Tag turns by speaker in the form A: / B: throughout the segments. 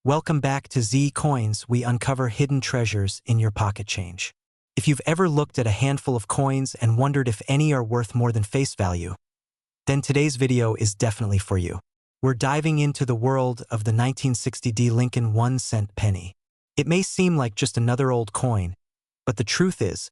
A: Welcome back to Z Coins. We uncover hidden treasures in your pocket change. If you've ever looked at a handful of coins and wondered if any are worth more than face value, then today's video is definitely for you. We're diving into the world of the 1960 Lincoln 1-cent penny. It may seem like just another old coin, but the truth is,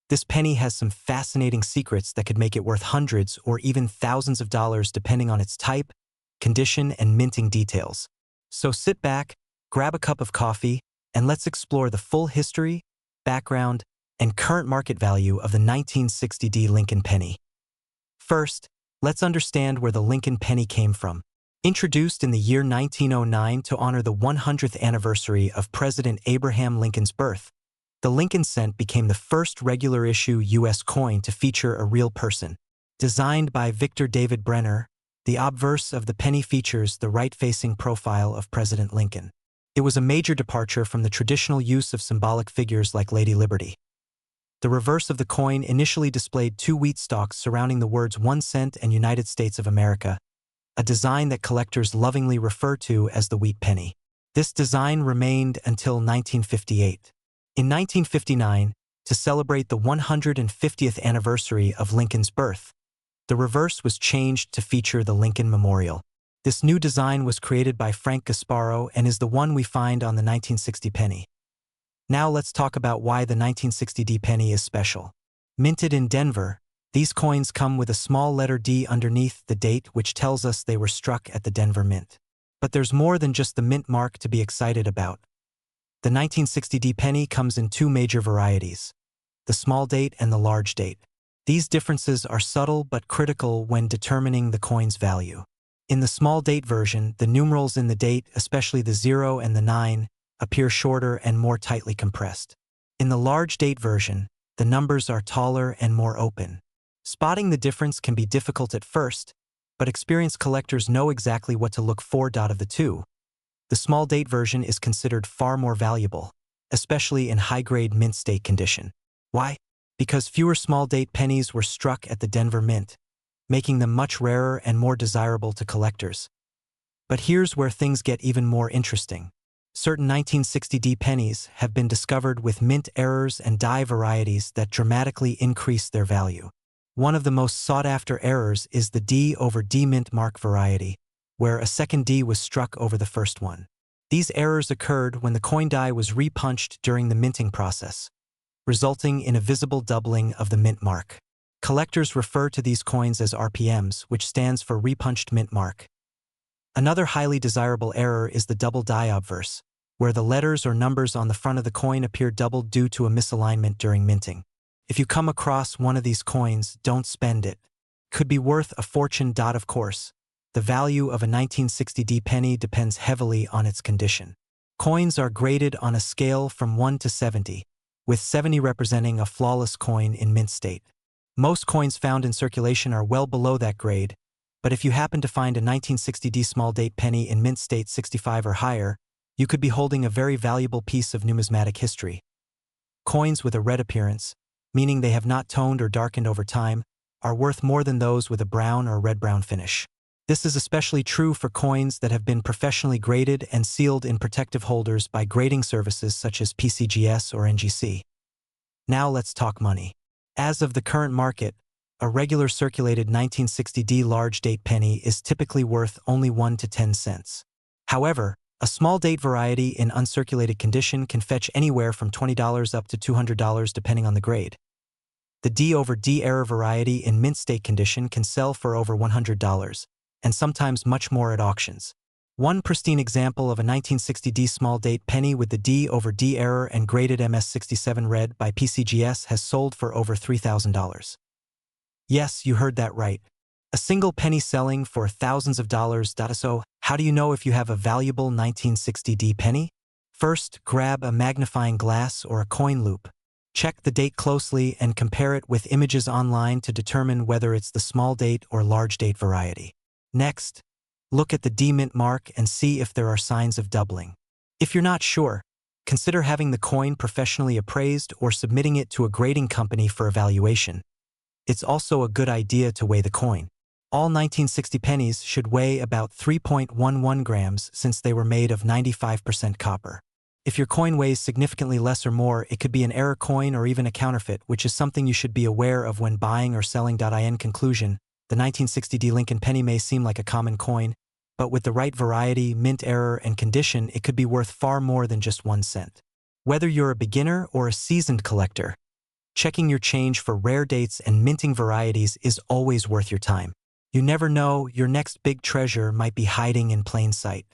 A: this penny has some fascinating secrets that could make it worth hundreds or even thousands of dollars depending on its type, condition, and minting details. So sit back, grab a cup of coffee, and let's explore the full history, background, and current market value of the 1960 Lincoln penny. First, let's understand where the Lincoln penny came from. Introduced in the year 1909 to honor the 100th anniversary of President Abraham Lincoln's birth, the Lincoln cent became the first regular issue U.S. coin to feature a real person. Designed by Victor David Brenner, the obverse of the penny features the right-facing profile of President Lincoln. It was a major departure from the traditional use of symbolic figures like Lady Liberty. The reverse of the coin initially displayed two wheat stalks surrounding the words 1 cent and United States of America, a design that collectors lovingly refer to as the wheat penny. This design remained until 1958. In 1959, to celebrate the 150th anniversary of Lincoln's birth, the reverse was changed to feature the Lincoln Memorial. This new design was created by Frank Gasparo and is the one we find on the 1960 penny. Now let's talk about why the 1960 penny is special. Minted in Denver, these coins come with a small letter D underneath the date, which tells us they were struck at the Denver Mint. But there's more than just the mint mark to be excited about. The 1960 penny comes in two major varieties, the small date and the large date. These differences are subtle but critical when determining the coin's value. In the small date version, the numerals in the date, especially the 0 and the 9, appear shorter and more tightly compressed. In the large date version, the numbers are taller and more open. Spotting the difference can be difficult at first, but experienced collectors know exactly what to look for. Of the two, the small date version is considered far more valuable, especially in high-grade mint state condition. Why? Because fewer small date pennies were struck at the Denver Mint, making them much rarer and more desirable to collectors. But here's where things get even more interesting. Certain 1960 pennies have been discovered with mint errors and die varieties that dramatically increase their value. One of the most sought-after errors is the D over D mint mark variety, where a second D was struck over the first one. These errors occurred when the coin die was repunched during the minting process, resulting in a visible doubling of the mint mark. Collectors refer to these coins as RPMs, which stands for repunched mint mark. Another highly desirable error is the double die obverse, where the letters or numbers on the front of the coin appear doubled due to a misalignment during minting. If you come across one of these coins, don't spend it. Could be worth a fortune. Of course, the value of a 1960 penny depends heavily on its condition. Coins are graded on a scale from 1 to 70, with 70 representing a flawless coin in mint state. Most coins found in circulation are well below that grade, but if you happen to find a 1960 small date penny in mint state 65 or higher, you could be holding a very valuable piece of numismatic history. Coins with a red appearance, meaning they have not toned or darkened over time, are worth more than those with a brown or red-brown finish. This is especially true for coins that have been professionally graded and sealed in protective holders by grading services such as PCGS or NGC. Now let's talk money. As of the current market, a regular circulated 1960 large date penny is typically worth only 1 to 10 cents. However, a small date variety in uncirculated condition can fetch anywhere from $20 up to $200 depending on the grade. The D over D error variety in mint state condition can sell for over $100, and sometimes much more at auctions. One pristine example of a 1960 small date penny with the D over D error and graded MS67 red by PCGS has sold for over $3,000. Yes, you heard that right. A single penny selling for thousands of dollars. So, how do you know if you have a valuable 1960 penny? First, grab a magnifying glass or a coin loop. Check the date closely and compare it with images online to determine whether it's the small date or large date variety. Next, look at the D mint mark and see if there are signs of doubling. If you're not sure, consider having the coin professionally appraised or submitting it to a grading company for evaluation. It's also a good idea to weigh the coin. All 1960 pennies should weigh about 3.11 grams since they were made of 95% copper. If your coin weighs significantly less or more, it could be an error coin or even a counterfeit, which is something you should be aware of when buying or selling. In conclusion, the 1960 D Lincoln penny may seem like a common coin, but with the right variety, mint error, and condition, it could be worth far more than just 1 cent. Whether you're a beginner or a seasoned collector, checking your change for rare dates and minting varieties is always worth your time. You never know, your next big treasure might be hiding in plain sight.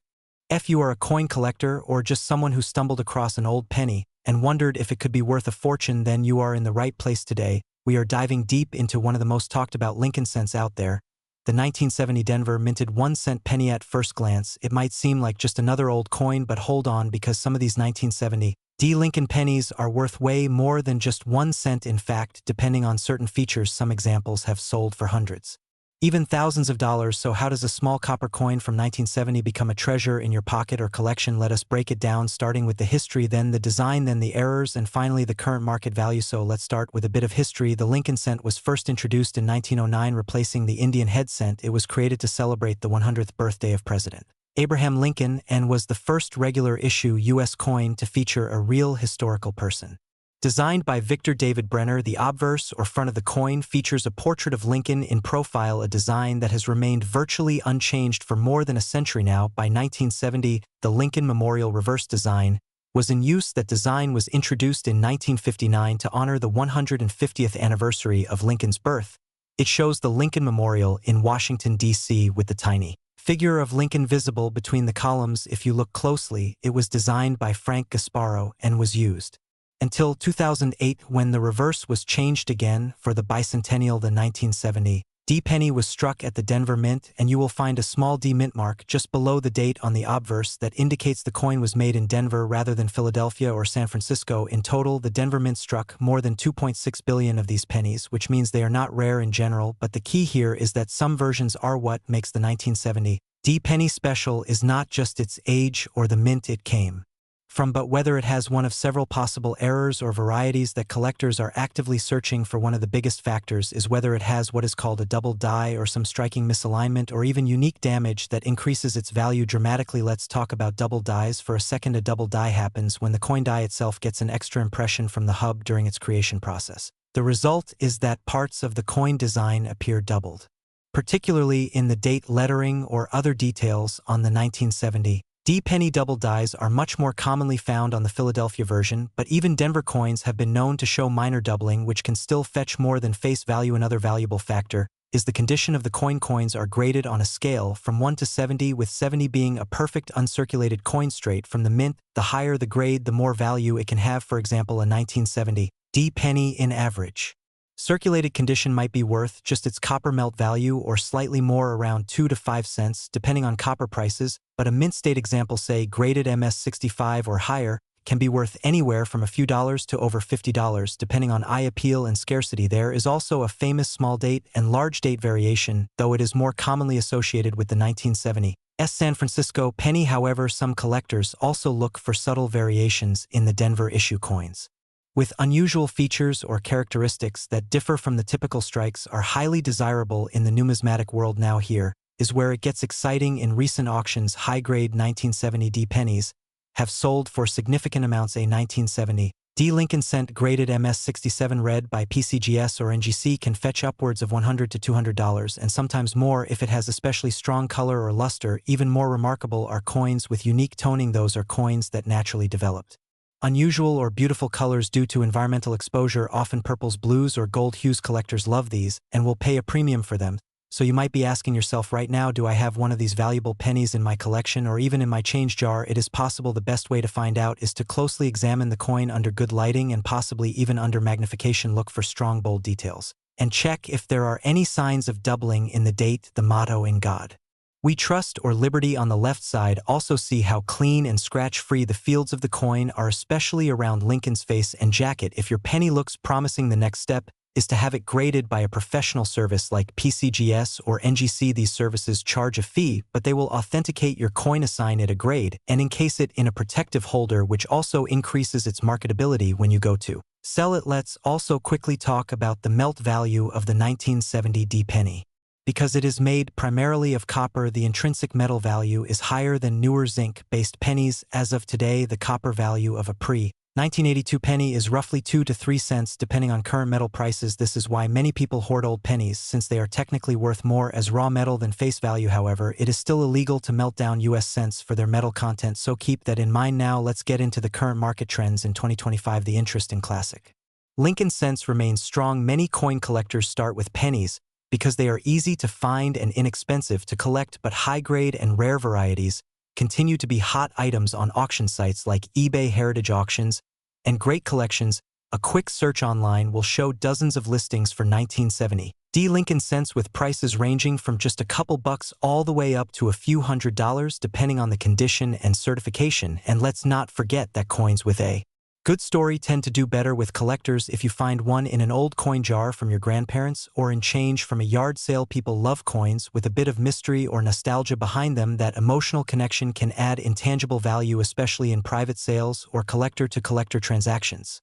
A: If you are a coin collector or just someone who stumbled across an old penny and wondered if it could be worth a fortune, then you are in the right place today. We are diving deep into one of the most talked about Lincoln cents out there, the 1970 Denver minted 1 cent penny. At first glance, it might seem like just another old coin, but hold on, because some of these 1970 D Lincoln pennies are worth way more than just 1 cent. In fact, depending on certain features, some examples have sold for hundreds, even thousands of dollars. So how does a small copper coin from 1970 become a treasure in your pocket or collection? Let us break it down, starting with the history, then the design, then the errors, and finally the current market value. So let's start with a bit of history. The Lincoln cent was first introduced in 1909, replacing the Indian head cent. It was created to celebrate the 100th birthday of President Abraham Lincoln and was the first regular issue U.S. coin to feature a real historical person. Designed by Victor David Brenner, the obverse, or front of the coin, features a portrait of Lincoln in profile, a design that has remained virtually unchanged for more than a century now. By 1970, the Lincoln Memorial reverse design was in use. That design was introduced in 1959 to honor the 150th anniversary of Lincoln's birth. It shows the Lincoln Memorial in Washington, D.C. with the tiny figure of Lincoln visible between the columns. If you look closely, it was designed by Frank Gasparo and was used until 2008, when the reverse was changed again for the bicentennial. The 1970 D penny was struck at the Denver Mint, and you will find a small D mint mark just below the date on the obverse that indicates the coin was made in Denver rather than Philadelphia or San Francisco. In total, the Denver Mint struck more than 2.6 billion of these pennies, which means they are not rare in general, but the key here is that some versions are. What makes the 1970 D penny special is not just its age or the mint it came from, but whether it has one of several possible errors or varieties that collectors are actively searching for. One of the biggest factors is whether it has what is called a double die or some striking misalignment or even unique damage that increases its value dramatically. Let's talk about double dies for a second. A double die happens when the coin die itself gets an extra impression from the hub during its creation process. The result is that parts of the coin design appear doubled, particularly in the date lettering or other details on the 1970 D penny. Double dies are much more commonly found on the Philadelphia version, but even Denver coins have been known to show minor doubling, which can still fetch more than face value. Another valuable factor is the condition of the coin. Coins are graded on a scale from 1 to 70, with 70 being a perfect uncirculated coin straight from the mint. The higher the grade, the more value it can have. For example, a 1970 D penny in average circulated condition might be worth just its copper melt value or slightly more, around 2 to 5 cents, depending on copper prices, but a mint state example, say graded MS65 or higher, can be worth anywhere from a few dollars to over $50, depending on eye appeal and scarcity. There is also a famous small date and large date variation, though it is more commonly associated with the 1970 San Francisco penny. However, some collectors also look for subtle variations in the Denver issue coins, with unusual features or characteristics that differ from the typical strikes, are highly desirable in the numismatic world. Now here is where it gets exciting. In recent auctions, high-grade 1970 D pennies have sold for significant amounts. A 1970 D Lincoln cent graded MS67 red by PCGS or NGC can fetch upwards of $100 to $200, and sometimes more if it has especially strong color or luster. Even more remarkable are coins with unique toning. Those are coins that naturally developed unusual or beautiful colors due to environmental exposure, often purples, blues, or gold hues. Collectors love these and will pay a premium for them. So you might be asking yourself right now, do I have one of these valuable pennies in my collection or even in my change jar? It is possible. The best way to find out is to closely examine the coin under good lighting and possibly even under magnification. Look for strong, bold details and check if there are any signs of doubling in the date, the motto, "In God We Trust" or "Liberty" on the left side. Also see how clean and scratch-free the fields of the coin are, especially around Lincoln's face and jacket. If your penny looks promising, the next step is to have it graded by a professional service like PCGS or NGC. These services charge a fee, but they will authenticate your coin, assign it a grade, and encase it in a protective holder, which also increases its marketability when you go to sell it. Let's also quickly talk about the melt value of the 1970 D penny, Because it is made primarily of copper, the intrinsic metal value is higher than newer zinc-based pennies. As of today, the copper value of a pre-1982 penny is roughly 2 to 3 cents depending on current metal prices. This is why many people hoard old pennies, since they are technically worth more as raw metal than face value. However, it is still illegal to melt down US cents for their metal content, so keep that in mind. Now let's get into the current market trends in 2025. The interest in classic Lincoln cents remains strong. Many coin collectors start with pennies because they are easy to find and inexpensive to collect, but high-grade and rare varieties continue to be hot items on auction sites like eBay, heritage auctions, and great collections. A quick search online will show dozens of listings for 1970 Lincoln cents, with prices ranging from just a couple bucks all the way up to a few $100s depending on the condition and certification. And let's not forget that coins with a good story tend to do better with collectors. If you find one in an old coin jar from your grandparents or in change from a yard sale, people love coins with a bit of mystery or nostalgia behind them. That emotional connection can add intangible value, especially in private sales or collector-to-collector transactions.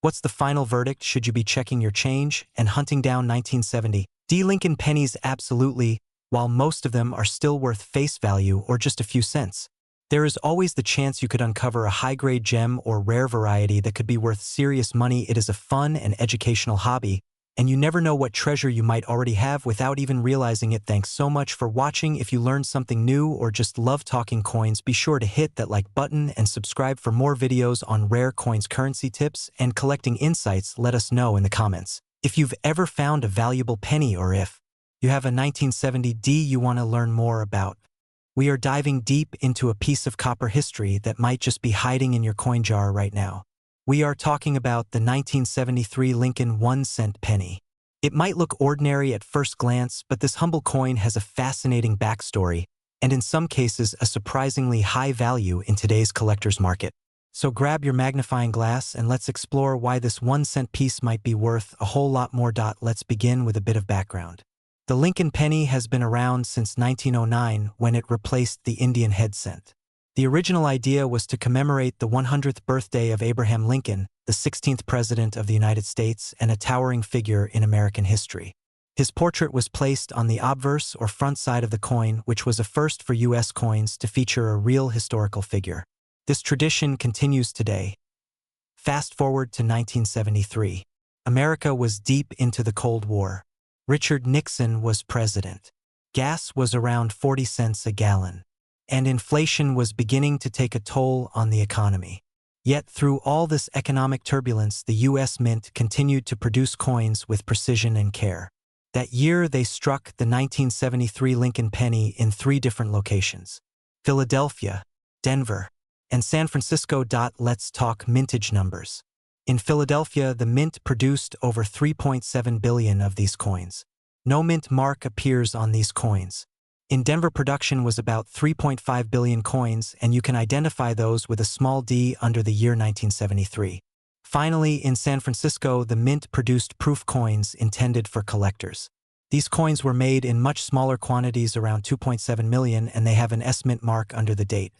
A: What's the final verdict? Should you be checking your change and hunting down 1970 Lincoln pennies? Absolutely. While most of them are still worth face value or just a few cents, there is always the chance you could uncover a high-grade gem or rare variety that could be worth serious money. It is a fun and educational hobby, and you never know what treasure you might already have without even realizing it. Thanks so much for watching. If you learned something new or just love talking coins, be sure to hit that like button and subscribe for more videos on rare coins, currency tips, and collecting insights. Let us know in the comments if you've ever found a valuable penny or if you have a 1970 you want to learn more about. We are diving deep into a piece of copper history that might just be hiding in your coin jar right now. We are talking about the 1973 Lincoln 1-cent penny. It might look ordinary at first glance, but this humble coin has a fascinating backstory, and in some cases a surprisingly high value in today's collector's market. So grab your magnifying glass and let's explore why this 1-cent piece might be worth a whole lot more. Let's begin with a bit of background. The Lincoln penny has been around since 1909, when it replaced the Indian head cent. The original idea was to commemorate the 100th birthday of Abraham Lincoln, the 16th President of the United States and a towering figure in American history. His portrait was placed on the obverse or front side of the coin, which was a first for U.S. coins to feature a real historical figure. This tradition continues today. Fast forward to 1973. America was deep into the Cold War. Richard Nixon was president. Gas was around 40 cents a gallon, and inflation was beginning to take a toll on the economy. Yet through all this economic turbulence, the U.S. Mint continued to produce coins with precision and care. That year, they struck the 1973 Lincoln penny in 3 different locations: Philadelphia, Denver, and San Francisco. Let's talk mintage numbers. In Philadelphia, the Mint produced over 3.7 billion of these coins. No mint mark appears on these coins. In Denver, production was about 3.5 billion coins, and you can identify those with a small d under the year 1973. Finally, in San Francisco, the Mint produced proof coins intended for collectors. These coins were made in much smaller quantities, around 2.7 million, and they have an S Mint mark under the date.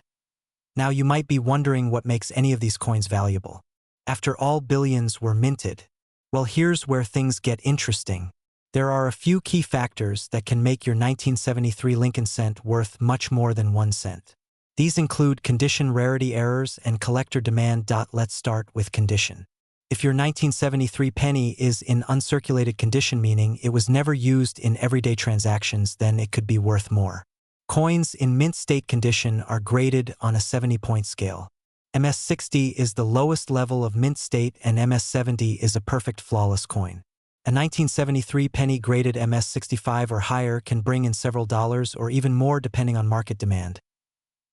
A: Now you might be wondering what makes any of these coins valuable. After all, billions were minted. Well, here's where things get interesting. There are a few key factors that can make your 1973 Lincoln cent worth much more than 1 cent. These include condition, rarity, errors, and collector demand. Let's start with condition. If your 1973 penny is in uncirculated condition, meaning it was never used in everyday transactions, then it could be worth more. Coins in mint state condition are graded on a 70-point scale. MS-60 is the lowest level of mint state, and MS-70 is a perfect flawless coin. A 1973 penny graded MS-65 or higher can bring in several dollars or even more depending on market demand.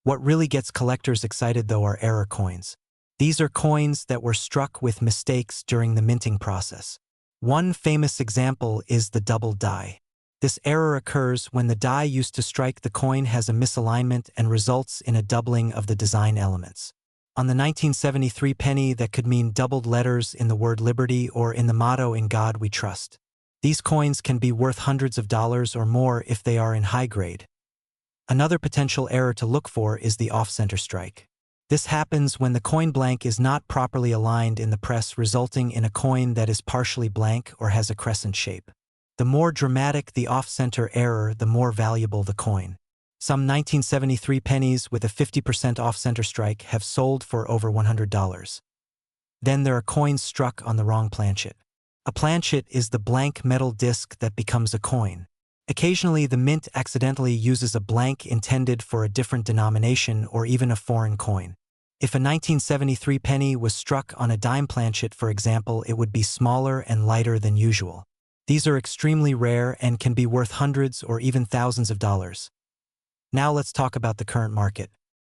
A: What really gets collectors excited, though, are error coins. These are coins that were struck with mistakes during the minting process. One famous example is the double die. This error occurs when the die used to strike the coin has a misalignment and results in a doubling of the design elements. On the 1973 penny, that could mean doubled letters in the word liberty or in the motto "In God We Trust." These coins can be worth hundreds of dollars or more if they are in high grade. Another potential error to look for is the off-center strike. This happens when the coin blank is not properly aligned in the press, resulting in a coin that is partially blank or has a crescent shape. The more dramatic the off-center error, the more valuable the coin. Some 1973 pennies with a 50% off-center strike have sold for over $100. Then there are coins struck on the wrong planchet. A planchet is the blank metal disc that becomes a coin. Occasionally, the mint accidentally uses a blank intended for a different denomination or even a foreign coin. If a 1973 penny was struck on a dime planchet, for example, it would be smaller and lighter than usual. These are extremely rare and can be worth hundreds or even thousands of dollars. Now let's talk about the current market.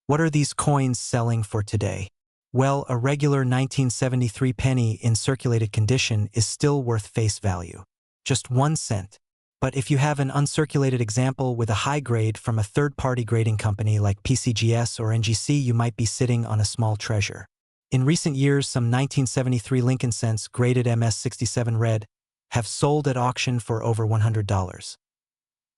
A: What are these coins selling for today? Well, a regular 1973 penny in circulated condition is still worth face value, just 1 cent. But if you have an uncirculated example with a high grade from a third-party grading company like PCGS or NGC, you might be sitting on a small treasure. In recent years, some 1973 Lincoln cents graded MS67 red have sold at auction for over $100.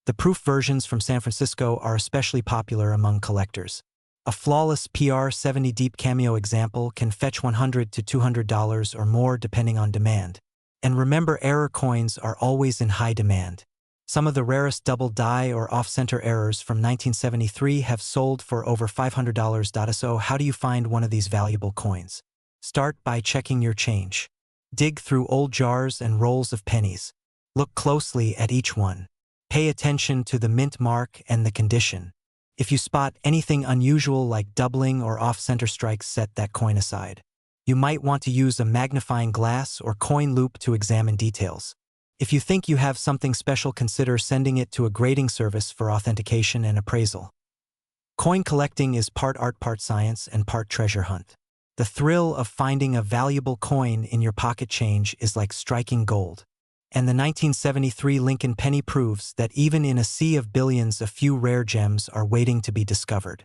A: The proof versions from San Francisco are especially popular among collectors. A flawless PR70 deep cameo example can fetch $100 to $200 or more depending on demand. And remember, error coins are always in high demand. Some of the rarest double die or off-center errors from 1973 have sold for over $500. So how do you find one of these valuable coins? Start by checking your change. Dig through old jars and rolls of pennies. Look closely at each one. Pay attention to the mint mark and the condition. If you spot anything unusual like doubling or off-center strikes, set that coin aside. You might want to use a magnifying glass or coin loop to examine details. If you think you have something special, consider sending it to a grading service for authentication and appraisal. Coin collecting is part art, part science, and part treasure hunt. The thrill of finding a valuable coin in your pocket change is like striking gold. And the 1973 Lincoln penny proves that even in a sea of billions, a few rare gems are waiting to be discovered.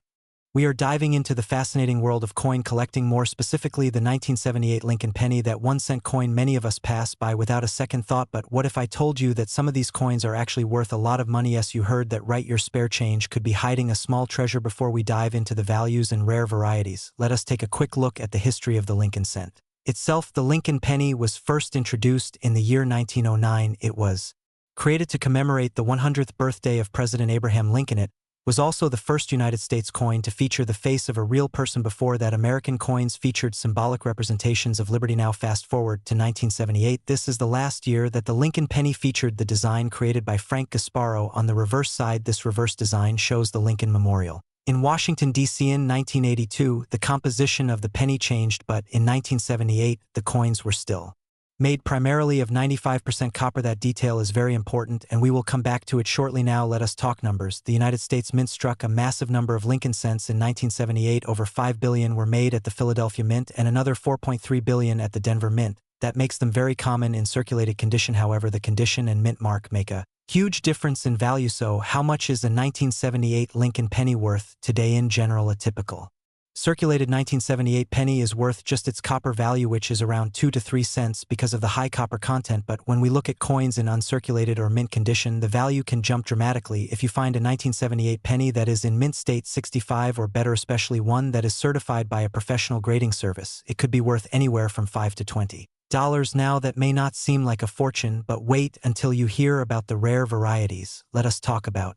A: We are diving into the fascinating world of coin collecting, more specifically the 1978 Lincoln penny, that 1 cent coin many of us pass by without a second thought. But what if I told you that some of these coins are actually worth a lot of money? Yes, you heard that right. Your spare change could be hiding a small treasure. Before we dive into the values and rare varieties, let us take a quick look at the history of the Lincoln cent itself. The Lincoln penny was first introduced in the year 1909. It was created to commemorate the 100th birthday of President Abraham Lincoln. It was also the first United States coin to feature the face of a real person. Before that, American coins featured symbolic representations of liberty. Now fast forward to 1978. This is the last year that the Lincoln penny featured the design created by Frank Gasparo on the reverse side. This reverse design shows the Lincoln Memorial in Washington, D.C. In 1982, the composition of the penny changed, but in 1978, the coins were still made primarily of 95% copper. That detail is very important, and we will come back to it shortly. Now let us talk numbers. The United States Mint struck a massive number of Lincoln cents in 1978. Over 5 billion were made at the Philadelphia Mint and another 4.3 billion at the Denver Mint. That makes them very common in circulated condition. However, the condition and mint mark make a huge difference in value. So how much is a 1978 Lincoln penny worth today? In general, a typical circulated 1978 penny is worth just its copper value, which is around 2 to 3 cents because of the high copper content. But when we look at coins in uncirculated or mint condition, the value can jump dramatically. If you find a 1978 penny that is in mint state 65 or better, especially one that is certified by a professional grading service, it could be worth anywhere from $5 to $20. Now that may not seem like a fortune, but wait until you hear about the rare varieties. Let us talk about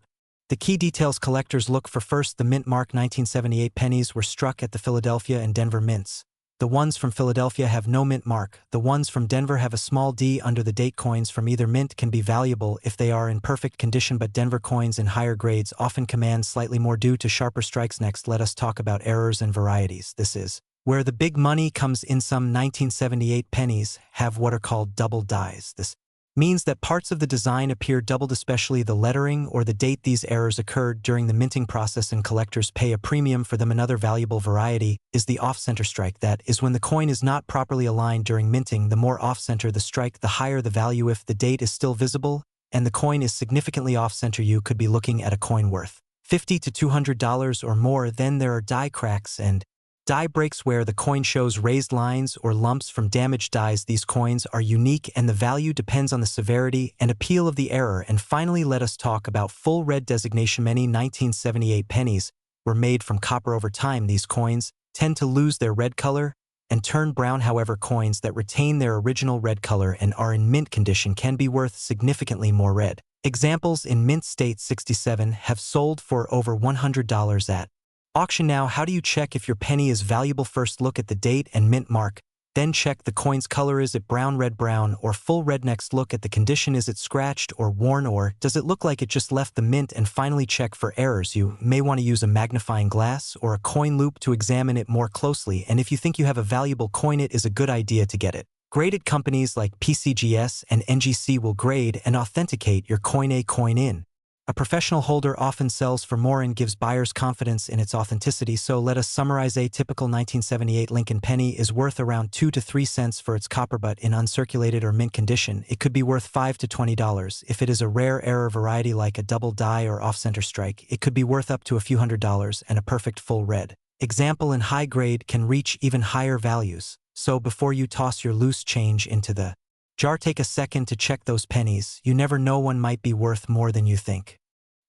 A: the key details collectors look for. First, the mint mark 1978 pennies were struck at the Philadelphia and Denver mints. The ones from Philadelphia have no mint mark. The ones from Denver have a small D under the date. Coins from either mint can be valuable if they are in perfect condition, but Denver coins in higher grades often command slightly more due to sharper strikes. Next, let us talk about errors and varieties. This is where the big money comes in. Some 1978 pennies have what are called double dies. This means that parts of the design appear doubled, especially the lettering or the date. These errors occurred during the minting process and collectors pay a premium for them. Another valuable variety is the off-center strike. That is when the coin is not properly aligned during minting. The more off-center the strike, the higher the value. If the date is still visible and the coin is significantly off-center, you could be looking at a coin worth $50 to $200 or more. Then there are die cracks and die breaks, where the coin shows raised lines or lumps from damaged dies. These coins are unique and the value depends on the severity and appeal of the error. And finally, let us talk about full red designation. Many 1978 pennies were made from copper. Over time, these coins tend to lose their red color and turn brown. However, coins that retain their original red color and are in mint condition can be worth significantly more. Red examples in mint state 67 have sold for over $100 at auction. Now, how do you check if your penny is valuable? First, look at the date and mint mark. Then check the coin's color. Is it brown, red, brown, or full red? Next, look at the condition. Is it scratched or worn, or does it look like it just left the mint? And finally, check for errors. You may want to use a magnifying glass or a coin loop to examine it more closely, and if you think you have a valuable coin, it is a good idea to get it graded. Companies like PCGS and NGC will grade and authenticate your coin. A coin in a professional holder often sells for more and gives buyers confidence in its authenticity. So let us summarize. A typical 1978 Lincoln penny is worth around 2 to 3 cents for its copper, but in uncirculated or mint condition, it could be worth $5 to $20. If it is a rare error variety like a double die or off-center strike, it could be worth up to a few $100s, and a perfect full red example in high grade can reach even higher values. So before you toss your loose change into the jar, take a second to check those pennies. You never know, one might be worth more than you think.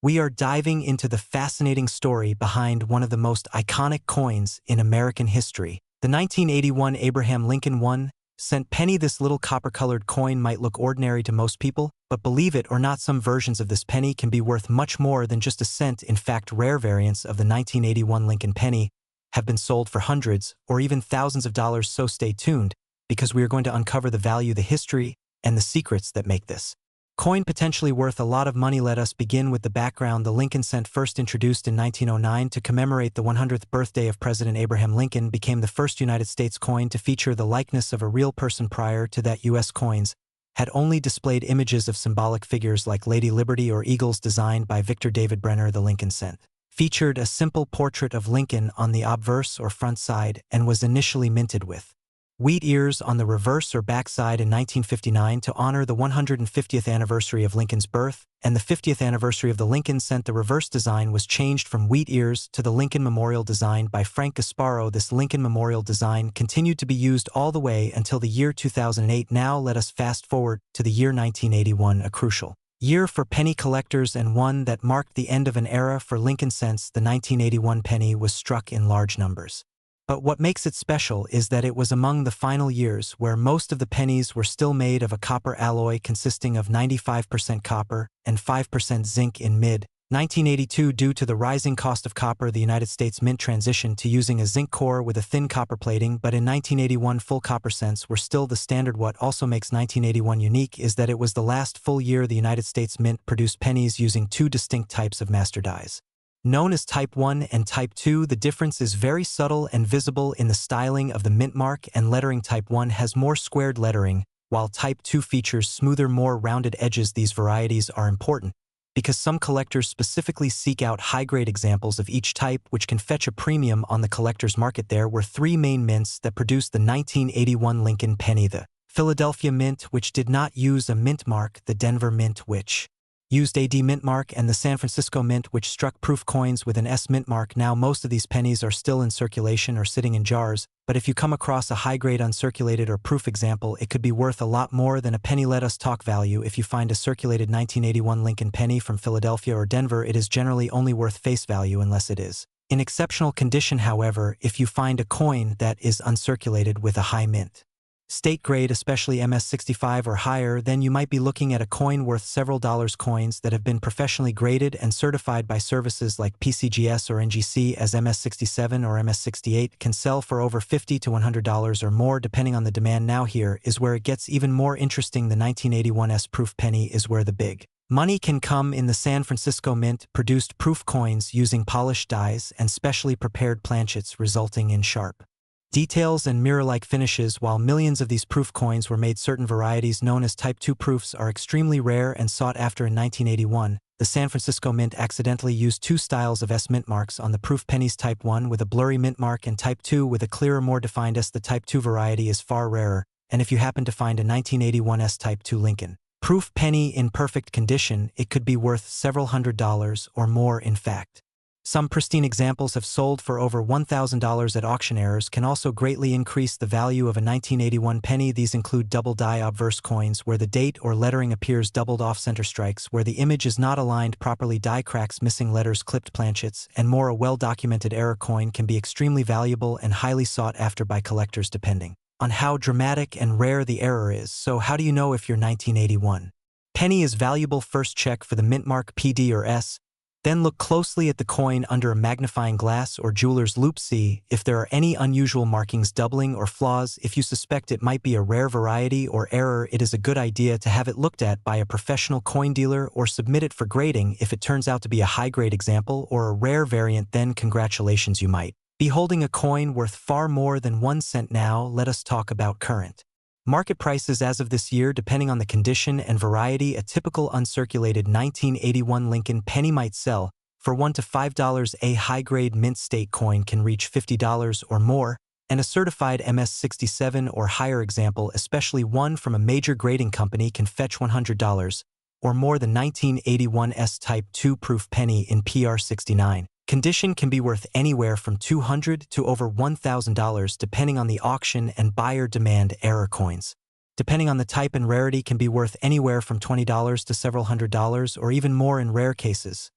A: We are diving into the fascinating story behind one of the most iconic coins in American history, the 1981 Abraham Lincoln 1-cent penny. This little copper-colored coin might look ordinary to most people, but believe it or not, some versions of this penny can be worth much more than just a cent. In fact, rare variants of the 1981 Lincoln penny have been sold for hundreds or even thousands of dollars. So stay tuned, because we are going to uncover the value, the history, and the secrets that make this coin potentially worth a lot of money. Let us begin with the background. The Lincoln cent, first introduced in 1909 to commemorate the 100th birthday of President Abraham Lincoln, became the first United States coin to feature the likeness of a real person. Prior to that, U.S. coins had only displayed images of symbolic figures like Lady Liberty or eagles. Designed by Victor David Brenner, the Lincoln cent featured a simple portrait of Lincoln on the obverse or front side and was initially minted with wheat ears on the reverse or back side in 1959 to honor the 150th anniversary of Lincoln's birth and the 50th anniversary of the Lincoln cent. The reverse design was changed from wheat ears to the Lincoln Memorial designed by Frank Gasparo. This Lincoln Memorial design continued to be used all the way until the year 2008. Now let us fast forward to the year 1981, a crucial year for penny collectors and one that marked the end of an era for Lincoln cents. The 1981 penny was struck in large numbers. But what makes it special is that it was among the final years where most of the pennies were still made of a copper alloy consisting of 95% copper and 5% zinc. In mid-1982, due to the rising cost of copper, the United States Mint transitioned to using a zinc core with a thin copper plating, but in 1981 full copper cents were still the standard. What also makes 1981 unique is that it was the last full year the United States Mint produced pennies using two distinct types of master dies, known as Type 1 and Type 2. The difference is very subtle and visible in the styling of the mint mark and lettering. Type 1 has more squared lettering, while Type 2 features smoother, more rounded edges. These varieties are important because some collectors specifically seek out high-grade examples of each type, which can fetch a premium on the collector's market. There were three main mints that produced the 1981 Lincoln penny: the Philadelphia Mint, which did not use a mint mark, the Denver Mint, which used a D mint mark, and the San Francisco Mint, which struck proof coins with an S mint mark. Now most of these pennies are still in circulation or sitting in jars, but if you come across a high-grade uncirculated or proof example, it could be worth a lot more than a penny. Let us talk value. If you find a circulated 1981 Lincoln penny from Philadelphia or Denver, it is generally only worth face value unless it is in exceptional condition. However, if you find a coin that is uncirculated with a high mint state grade, especially MS65 or higher, then you might be looking at a coin worth several dollars. Coins that have been professionally graded and certified by services like PCGS or NGC as MS67 or MS68 can sell for over $50 to $100 or more, depending on the demand. Now here is where it gets even more interesting. The 1981 S-proof penny is where the big money can come in. The San Francisco Mint produced proof coins using polished dies and specially prepared planchets, resulting in sharp details and mirror-like finishes. While millions of these proof coins were made, certain varieties known as Type 2 proofs are extremely rare and sought after. In 1981, the San Francisco Mint accidentally used two styles of S mint marks on the proof pennies: Type 1 with a blurry mint mark and Type 2 with a clearer, more defined S. The Type 2 variety is far rarer, and if you happen to find a 1981 S Type 2 Lincoln proof penny in perfect condition, it could be worth several $100s or more. In fact, Some pristine examples have sold for over $1,000 at auctioneers can also greatly increase the value of a 1981 penny. These include double-die obverse coins, where the date or lettering appears doubled off-center strikes, where the image is not aligned properly, die cracks, missing letters, clipped planchets, and more. A well-documented error coin can be extremely valuable and highly sought after by collectors depending on how dramatic and rare the error is. So how do you know if your 1981 penny is valuable? First, check for the mint mark PD or S. Then look closely at the coin under a magnifying glass or jeweler's loupe. See if there are any unusual markings, doubling, or flaws. If you suspect it might be a rare variety or error, it is a good idea to have it looked at by a professional coin dealer or submit it for grading. If it turns out to be a high-grade example or a rare variant, then congratulations, you might be holding a coin worth far more than 1 cent. Now, let us talk about current market prices as of this year. Depending on the condition and variety, a typical uncirculated 1981 Lincoln penny might sell for $1 to $5. A high-grade mint state coin can reach $50 or more, and a certified MS-67 or higher example, especially one from a major grading company, can fetch $100 or more. The 1981 S-Type 2 proof penny in PR69 condition can be worth anywhere from $200 to over $1,000 depending on the auction and buyer demand. Error coins, depending on the type and rarity, can be worth anywhere from $20 to several $100s or even more in rare cases.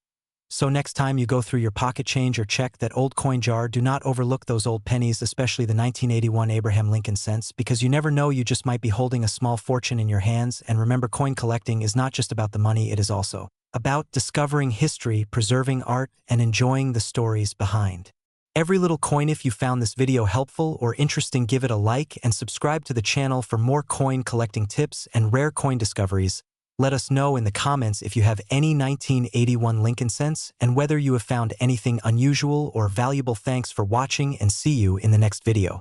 A: So next time you go through your pocket change or check that old coin jar, do not overlook those old pennies, especially the 1981 Abraham Lincoln cents, because you never know, you just might be holding a small fortune in your hands. And remember, coin collecting is not just about the money, it is also about discovering history, preserving art, and enjoying the stories behind every little coin. If you found this video helpful or interesting, give it a like and subscribe to the channel for more coin collecting tips and rare coin discoveries. Let us know in the comments if you have any 1981 Lincoln cents and whether you have found anything unusual or valuable. Thanks for watching, and see you in the next video.